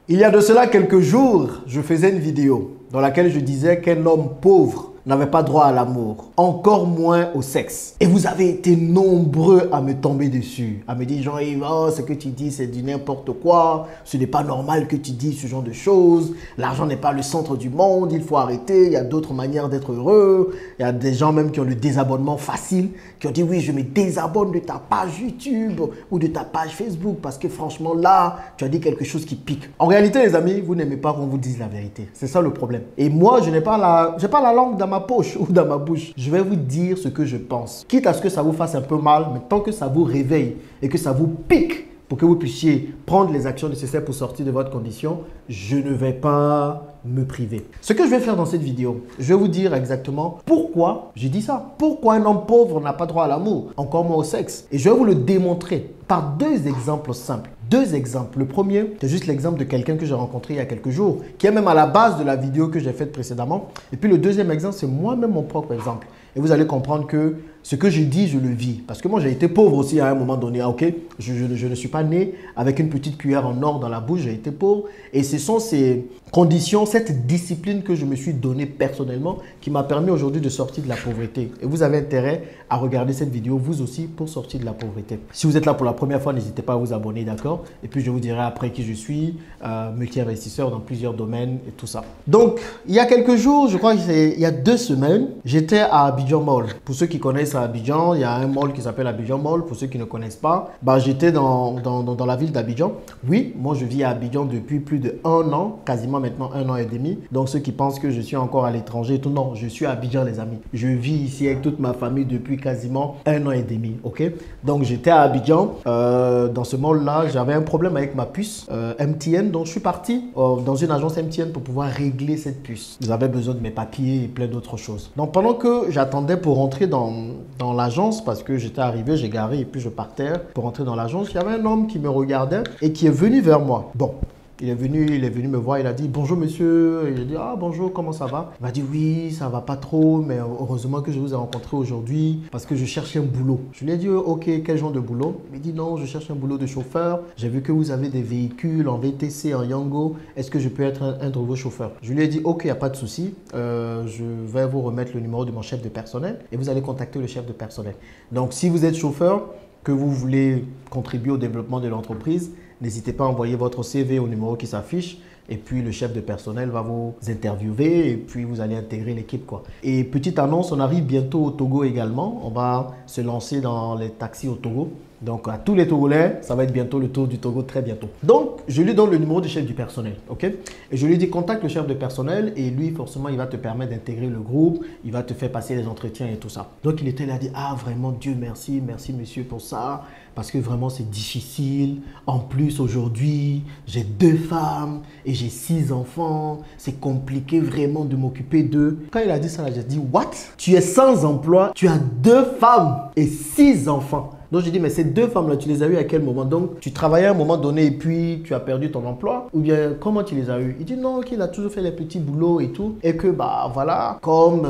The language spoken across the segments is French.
Il y a de cela quelques jours, je faisais une vidéo dans laquelle je disais qu'un homme pauvre n'avait pas droit à l'amour, encore moins au sexe. Et vous avez été nombreux à me tomber dessus, à me dire Jean-Yves, oh, ce que tu dis c'est du n'importe quoi, ce n'est pas normal que tu dis ce genre de choses, l'argent n'est pas le centre du monde, il faut arrêter, il y a d'autres manières d'être heureux. Il y a des gens même qui ont le désabonnement facile, qui ont dit oui, je me désabonne de ta page YouTube ou de ta page Facebook parce que franchement là, tu as dit quelque chose qui pique. En réalité les amis, vous n'aimez pas qu'on vous dise la vérité, c'est ça le problème. Et moi, je n'ai pas la langue dans ma poche ou dans ma bouche. Je vais vous dire ce que je pense. Quitte à ce que ça vous fasse un peu mal, mais tant que ça vous réveille et que ça vous pique pour que vous puissiez prendre les actions nécessaires pour sortir de votre condition, je ne vais pas me priver. Ce que je vais faire dans cette vidéo, je vais vous dire exactement pourquoi j'ai dit ça. Pourquoi un homme pauvre n'a pas droit à l'amour, encore moins au sexe. Et je vais vous le démontrer par deux exemples simples. Deux exemples. Le premier, c'est juste l'exemple de quelqu'un que j'ai rencontré il y a quelques jours, qui est même à la base de la vidéo que j'ai faite précédemment. Et puis le deuxième exemple, c'est moi-même mon propre exemple. Et vous allez comprendre que ce que je dis, je le vis. Parce que moi, j'ai été pauvre aussi à un moment donné. Ah, ok, je ne suis pas né avec une petite cuillère en or dans la bouche, j'ai été pauvre. Et ce sont ces conditions, cette discipline que je me suis donnée personnellement qui m'a permis aujourd'hui de sortir de la pauvreté. Et vous avez intérêt à regarder cette vidéo, vous aussi, pour sortir de la pauvreté. Si vous êtes là pour la première fois, n'hésitez pas à vous abonner, d'accord? Et puis, je vous dirai après qui je suis, multi-investisseur dans plusieurs domaines et tout ça. Donc, il y a quelques jours, je crois qu'il y a 2 semaines, j'étais à Abidjan Mall. Pour ceux qui connaissent à Abidjan, il y a un mall qui s'appelle Abidjan Mall. Pour ceux qui ne connaissent pas, bah, j'étais dans la ville d'Abidjan. Oui, moi, je vis à Abidjan depuis plus de 1 an, quasiment maintenant 1 an et demi. Donc, ceux qui pensent que je suis encore à l'étranger, tout non, je suis à Abidjan, les amis. Je vis ici avec toute ma famille depuis quasiment 1 an et demi, ok? Donc, j'étais à Abidjan. Dans ce mall-là, j'avais un problème avec ma puce MTN. Donc, je suis parti dans une agence MTN pour pouvoir régler cette puce. J'avais besoin de mes papiers et plein d'autres choses. Donc, pendant que j'attendais pour rentrer dans l'agence, parce que j'étais arrivé, j'ai garé et puis je partais pour rentrer dans l'agence, il y avait un homme qui me regardait et qui est venu vers moi. Bon. Il est venu me voir, il a dit « Bonjour monsieur ». Et j'ai dit « Ah bonjour, comment ça va ?» Il m'a dit « Oui, ça va pas trop, mais heureusement que je vous ai rencontré aujourd'hui parce que je cherche un boulot. » Je lui ai dit « Ok, quel genre de boulot ?» Il m'a dit « Non, je cherche un boulot de chauffeur. J'ai vu que vous avez des véhicules en VTC, en Yango. Est-ce que je peux être un de vos chauffeurs ?» Je lui ai dit « Ok, il n'y a pas de souci. Je vais vous remettre le numéro de mon chef de personnel et vous allez contacter le chef de personnel. Donc, si vous êtes chauffeur, que vous voulez contribuer au développement de l'entreprise, n'hésitez pas à envoyer votre CV au numéro qui s'affiche et puis le chef de personnel va vous interviewer et puis vous allez intégrer l'équipe, quoi. Et petite annonce, on arrive bientôt au Togo également. On va se lancer dans les taxis au Togo. Donc, à tous les Togolais, ça va être bientôt le tour du Togo, très bientôt. Donc, je lui donne le numéro du chef du personnel, ok? Et je lui dis, contacte le chef de personnel et lui, forcément, il va te permettre d'intégrer le groupe, il va te faire passer les entretiens et tout ça. Donc, il était là, il a dit, ah, vraiment, Dieu merci, merci monsieur pour ça, parce que vraiment, c'est difficile. En plus, aujourd'hui, j'ai 2 femmes et j'ai 6 enfants. C'est compliqué vraiment de m'occuper d'eux. Quand il a dit ça, j'ai dit, what? Tu es sans emploi, tu as 2 femmes et 6 enfants. Donc, je dis, mais ces 2 femmes-là, tu les as eues à quel moment? Donc, tu travaillais à un moment donné et puis tu as perdu ton emploi? Ou bien, comment tu les as eues? Il dit non, qu'il a toujours fait les petits boulots et tout. Et que, bah voilà, comme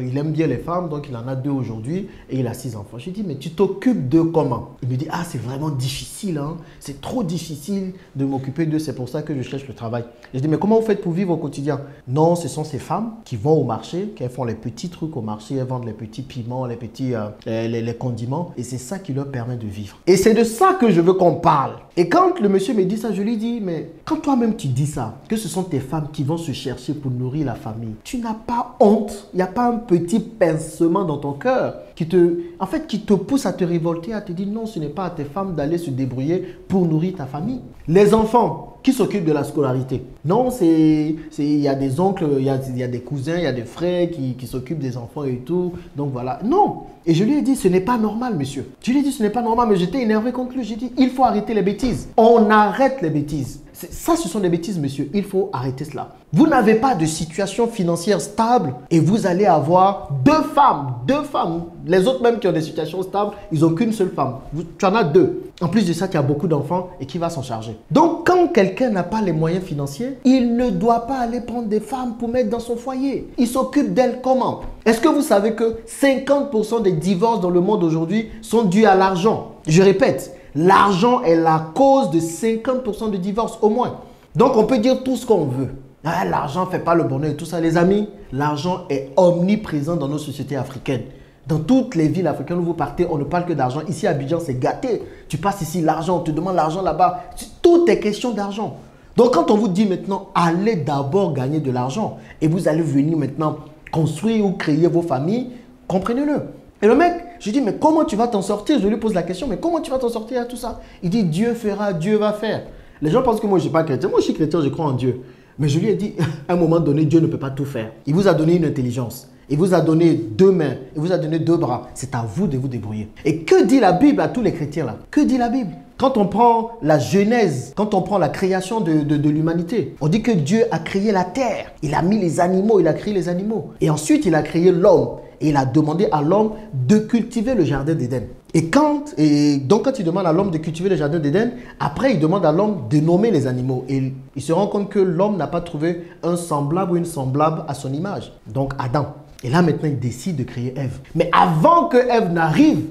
il aime bien les femmes, donc il en a 2 aujourd'hui et il a 6 enfants. Je dis, mais tu t'occupes d'eux comment? Il me dit, ah, c'est vraiment difficile, hein. C'est trop difficile de m'occuper d'eux, c'est pour ça que je cherche le travail. Je dis, mais comment vous faites pour vivre au quotidien? Non, ce sont ces femmes qui vont au marché, qui font les petits trucs au marché, elles vendent les petits piments, les petits les condiments. Et c'est ça qui leur permet de vivre. Et c'est de ça que je veux qu'on parle. Et quand le monsieur me dit ça, je lui dis, mais quand toi-même tu dis ça, que ce sont tes femmes qui vont se chercher pour nourrir la famille, tu n'as pas honte? Il n'y a pas un petit pincement dans ton cœur qui te pousse à te révolter, à te dire non, ce n'est pas à tes femmes d'aller se débrouiller pour nourrir ta famille. Les enfants qui s'occupent de la scolarité. Non, il y a des oncles, il y a des cousins, il y a des frères qui s'occupent des enfants et tout. Donc voilà. Non. Et je lui ai dit, ce n'est pas normal, monsieur. Je lui ai dit, ce n'est pas normal, mais j'étais énervé contre lui. J'ai dit, il faut arrêter les bêtises. On arrête les bêtises. Ça, ce sont des bêtises, monsieur. Il faut arrêter cela. Vous n'avez pas de situation financière stable et vous allez avoir 2 femmes. 2 femmes. Les autres même qui ont des situations stables, ils n'ont qu'une seule femme. Tu en as 2. En plus de ça, tu as beaucoup d'enfants et qui va s'en charger. Donc, quand quelqu'un n'a pas les moyens financiers, il ne doit pas aller prendre des femmes pour mettre dans son foyer. Il s'occupe d'elles comment? Est-ce que vous savez que 50% des divorces dans le monde aujourd'hui sont dus à l'argent? Je répète. L'argent est la cause de 50% de divorces au moins. Donc on peut dire tout ce qu'on veut. Ah, l'argent ne fait pas le bonheur et tout ça. Les amis, l'argent est omniprésent dans nos sociétés africaines. Dans toutes les villes africaines où vous partez, on ne parle que d'argent. Ici à Abidjan, c'est gâté. Tu passes ici, l'argent, on te demande l'argent là-bas. Tout est question d'argent. Donc quand on vous dit maintenant, allez d'abord gagner de l'argent et vous allez venir maintenant construire ou créer vos familles, comprenez-le. Et le mec, je dis, mais comment tu vas t'en sortir? Je lui pose la question, mais comment tu vas t'en sortir à tout ça? Il dit, Dieu fera, Dieu va faire. Les gens pensent que moi, je ne suis pas chrétien. Moi, je suis chrétien, je crois en Dieu. Mais je lui ai dit, à un moment donné, Dieu ne peut pas tout faire. Il vous a donné une intelligence. Il vous a donné 2 mains. Il vous a donné 2 bras. C'est à vous de vous débrouiller. Et que dit la Bible à tous les chrétiens là? Que dit la Bible? Quand on prend la Genèse, quand on prend la création de l'humanité, on dit que Dieu a créé la terre. Il a mis les animaux, il a créé les animaux. Et ensuite, il a créé l'homme. Et il a demandé à l'homme de cultiver le jardin d'Éden. Donc quand il demande à l'homme de cultiver le jardin d'Éden, après il demande à l'homme de nommer les animaux. Et il se rend compte que l'homme n'a pas trouvé un semblable ou une semblable à son image. Donc Adam. Et là maintenant il décide de créer Ève. Mais avant que Ève n'arrive,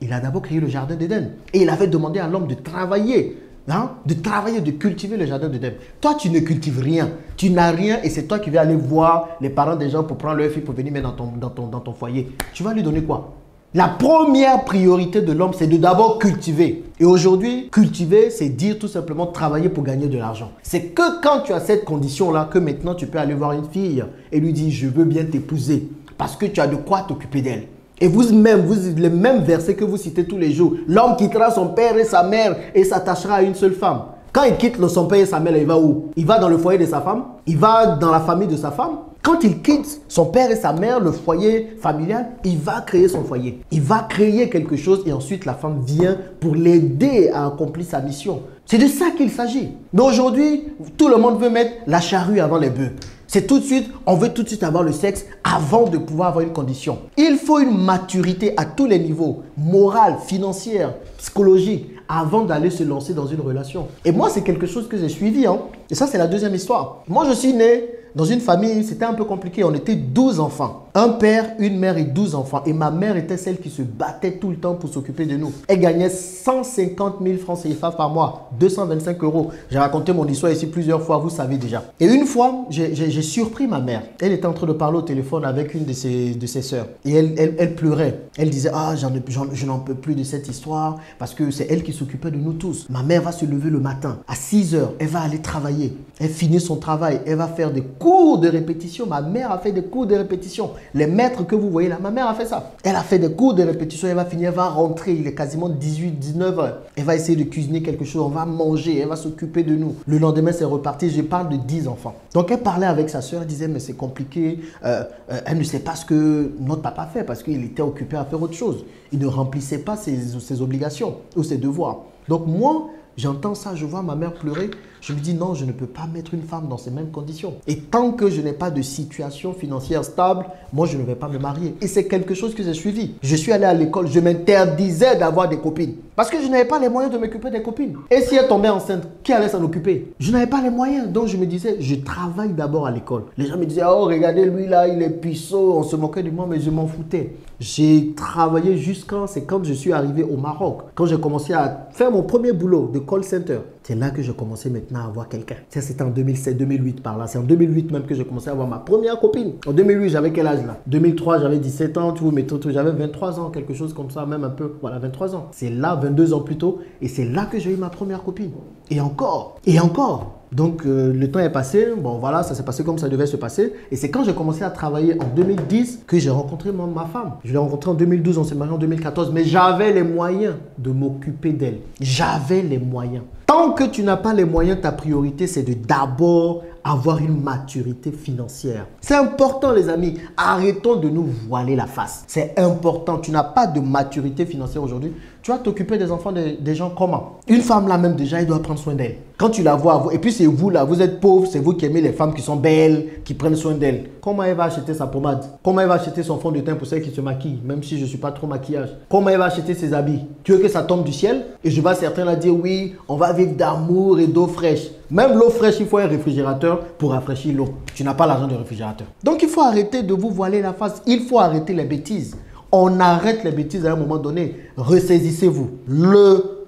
il a d'abord créé le jardin d'Éden. Et il avait demandé à l'homme de travailler. De cultiver le jardin d'Éden. Toi, tu ne cultives rien. Tu n'as rien et c'est toi qui vas aller voir les parents des gens pour prendre leur fille pour venir mettre dans ton foyer. Tu vas lui donner quoi? La première priorité de l'homme, c'est de d'abord cultiver. Et aujourd'hui, cultiver, c'est dire tout simplement travailler pour gagner de l'argent. C'est que quand tu as cette condition-là, que maintenant tu peux aller voir une fille et lui dire « je veux bien t'épouser » parce que tu as de quoi t'occuper d'elle. Et vous-même, les mêmes versets que vous citez tous les jours. L'homme quittera son père et sa mère et s'attachera à une seule femme. Quand il quitte son père et sa mère, il va où? Il va dans le foyer de sa femme? Il va dans la famille de sa femme? Quand il quitte son père et sa mère, le foyer familial, il va créer son foyer. Il va créer quelque chose et ensuite la femme vient pour l'aider à accomplir sa mission. C'est de ça qu'il s'agit. Mais aujourd'hui, tout le monde veut mettre la charrue avant les bœufs. C'est tout de suite, on veut tout de suite avoir le sexe avant de pouvoir avoir une condition. Il faut une maturité à tous les niveaux, morale, financière, psychologique, avant d'aller se lancer dans une relation. Et moi, c'est quelque chose que j'ai suivi. Et ça, c'est la deuxième histoire. Moi, je suis né dans une famille, c'était un peu compliqué. On était 12 enfants. Un père, une mère et 12 enfants. Et ma mère était celle qui se battait tout le temps pour s'occuper de nous. Elle gagnait 150 000 francs CFA par mois, 225 €. J'ai raconté mon histoire ici plusieurs fois, vous savez déjà. Et une fois, j'ai surpris ma mère. Elle était en train de parler au téléphone avec une de ses sœurs. Et elle pleurait. Elle disait, ah, je n'en peux plus de cette histoire parce que c'est elle qui s'occupait de nous tous. Ma mère va se lever le matin à 6 h. Elle va aller travailler. Elle finit son travail. Elle va faire des cours de répétition. Ma mère a fait des cours de répétition. Les maîtres que vous voyez là, ma mère a fait ça. Elle a fait des cours de répétition. Elle va finir, elle va rentrer. Il est quasiment 18, 19 h. Elle va essayer de cuisiner quelque chose. On va manger. Elle va s'occuper de nous. Le lendemain, c'est reparti. Je parle de 10 enfants. Donc, elle parlait avec sa soeur. Elle disait, mais c'est compliqué. Elle ne sait pas ce que notre papa fait parce qu'il était occupé à faire autre chose. Il ne remplissait pas ses obligations ou ses devoirs. Donc, moi, j'entends ça, je vois ma mère pleurer. Je me dis non, je ne peux pas mettre une femme dans ces mêmes conditions. Et tant que je n'ai pas de situation financière stable, moi, je ne vais pas me marier. Et c'est quelque chose que j'ai suivi. Je suis allé à l'école, je m'interdisais d'avoir des copines. Parce que je n'avais pas les moyens de m'occuper des copines. Et si elle tombait enceinte, qui allait s'en occuper? Je n'avais pas les moyens. Donc, je me disais, je travaille d'abord à l'école. Les gens me disaient, oh, regardez lui là, il est puceau. On se moquait de moi, mais je m'en foutais. J'ai travaillé c'est quand je suis arrivé au Maroc. Quand j'ai commencé à faire mon premier boulot de call center. C'est là que j'ai commencé maintenant à avoir quelqu'un. C'était en 2007, 2008 par là. C'est en 2008 même que j'ai commencé à avoir ma première copine. En 2008, j'avais quel âge là? 2003, j'avais 17 ans, tu vois, mais j'avais 23 ans, quelque chose comme ça, même un peu. Voilà, 23 ans. C'est là, 22 ans plus tôt. Et c'est là que j'ai eu ma première copine. Et encore. Et encore. Donc, le temps est passé. Bon, voilà, ça s'est passé comme ça devait se passer. Et c'est quand j'ai commencé à travailler en 2010 que j'ai rencontré ma femme. Je l'ai rencontrée en 2012, on s'est marié en 2014. Mais j'avais les moyens de m'occuper d'elle. J'avais les moyens. Tant que tu n'as pas les moyens, ta priorité, c'est de d'abord avoir une maturité financière. C'est important, les amis. Arrêtons de nous voiler la face. C'est important. Tu n'as pas de maturité financière aujourd'hui. Tu vas t'occuper des enfants des gens comment? Une femme là même déjà, elle doit prendre soin d'elle. Quand tu la vois, et puis c'est vous là, vous êtes pauvres, c'est vous qui aimez les femmes qui sont belles, qui prennent soin d'elle. Comment elle va acheter sa pommade? Comment elle va acheter son fond de teint pour celle qui se maquille, même si je ne suis pas trop maquillage? Comment elle va acheter ses habits? Tu veux que ça tombe du ciel? Et je vois certains là dire oui, on va vivre d'amour et d'eau fraîche. Même l'eau fraîche, il faut un réfrigérateur pour rafraîchir l'eau. Tu n'as pas l'argent du réfrigérateur. Donc il faut arrêter de vous voiler la face. Il faut arrêter les bêtises. On arrête les bêtises à un moment donné. Ressaisissez-vous.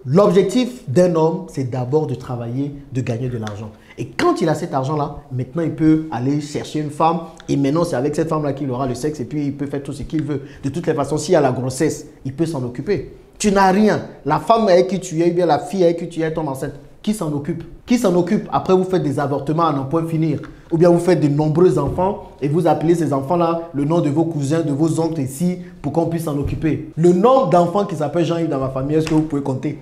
L'objectif d'un homme, c'est d'abord de travailler, de gagner de l'argent. Et quand il a cet argent-là, maintenant il peut aller chercher une femme et maintenant c'est avec cette femme-là qu'il aura le sexe et puis il peut faire tout ce qu'il veut. De toutes les façons, s'il y a la grossesse, il peut s'en occuper. Tu n'as rien. La femme avec qui tu es, ou bien la fille avec qui tu es tombe enceinte. Qui s'en occupe? Qui s'en occupe? Après, vous faites des avortements à n'en point finir. Ou bien vous faites de nombreux enfants et vous appelez ces enfants-là le nom de vos cousins, de vos oncles ici pour qu'on puisse s'en occuper. Le nombre d'enfants qui s'appellent Jean-Yves dans ma famille, est-ce que vous pouvez compter?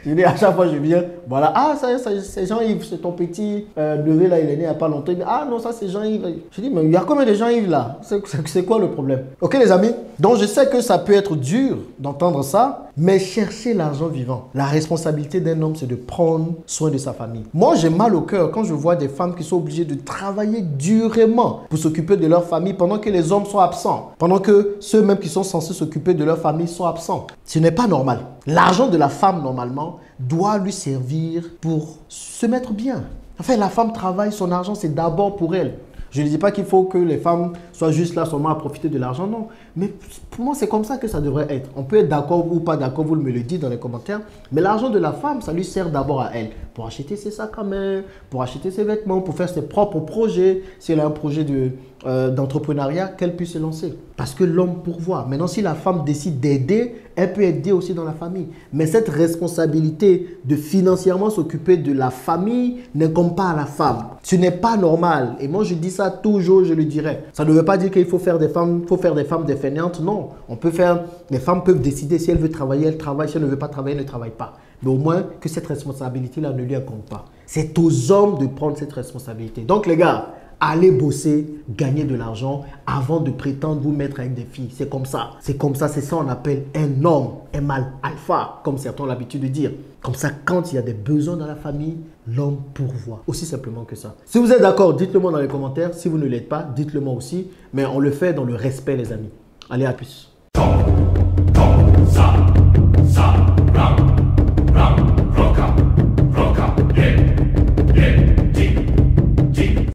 Je dis à chaque fois je viens, voilà, ah ça c'est Jean-Yves, c'est ton petit neveu là, il est né il n'y a pas longtemps. Ah non, ça c'est Jean-Yves. Je dis, mais il y a combien de Jean-Yves là? C'est quoi le problème? Ok les amis, donc je sais que ça peut être dur d'entendre ça, mais cherchez l'argent vivant. La responsabilité d'un homme, c'est de prendre soin de sa famille. Moi, j'ai mal au cœur quand je vois des femmes qui sont obligées de travailler durement pour s'occuper de leur famille pendant que les hommes sont absents. Pendant que ceux même qui sont censés s'occuper de leur famille sont absents. Ce n'est pas normal. L'argent de la femme, normalement, doit lui servir pour se mettre bien. En fait, la femme travaille, son argent, c'est d'abord pour elle. Je ne dis pas qu'il faut que les femmes soient juste là seulement à profiter de l'argent, non. Mais pour moi, c'est comme ça que ça devrait être. On peut être d'accord ou pas d'accord, vous me le dites dans les commentaires. Mais l'argent de la femme, ça lui sert d'abord à elle. Pour acheter ses sacs à main, pour acheter ses vêtements, pour faire ses propres projets. Si elle a un projet d'entrepreneuriat, qu'elle puisse se lancer. Parce que l'homme pourvoit. Maintenant, si la femme décide d'aider, elle peut aider aussi dans la famille. Mais cette responsabilité de financièrement s'occuper de la famille n'incombe pas à la femme. Ce n'est pas normal. Et moi, je dis ça toujours, je le dirai. Ça ne veut pas dire qu'il faut faire des femmes, des fainéantes. Non. Les femmes peuvent décider si elles veulent travailler, elles travaillent. Si elles ne veulent pas travailler, elles ne travaillent pas. Mais au moins que cette responsabilité-là ne lui incombe pas. C'est aux hommes de prendre cette responsabilité. Donc les gars, allez bosser, gagner de l'argent avant de prétendre vous mettre avec des filles. C'est comme ça. C'est comme ça. C'est ça qu'on appelle un homme, un mâle alpha, comme certains ont l'habitude de dire. Comme ça, quand il y a des besoins dans la famille, l'homme pourvoit. Aussi simplement que ça. Si vous êtes d'accord, dites-le moi dans les commentaires. Si vous ne l'êtes pas, dites-le moi aussi. Mais on le fait dans le respect, les amis. Allez, à plus.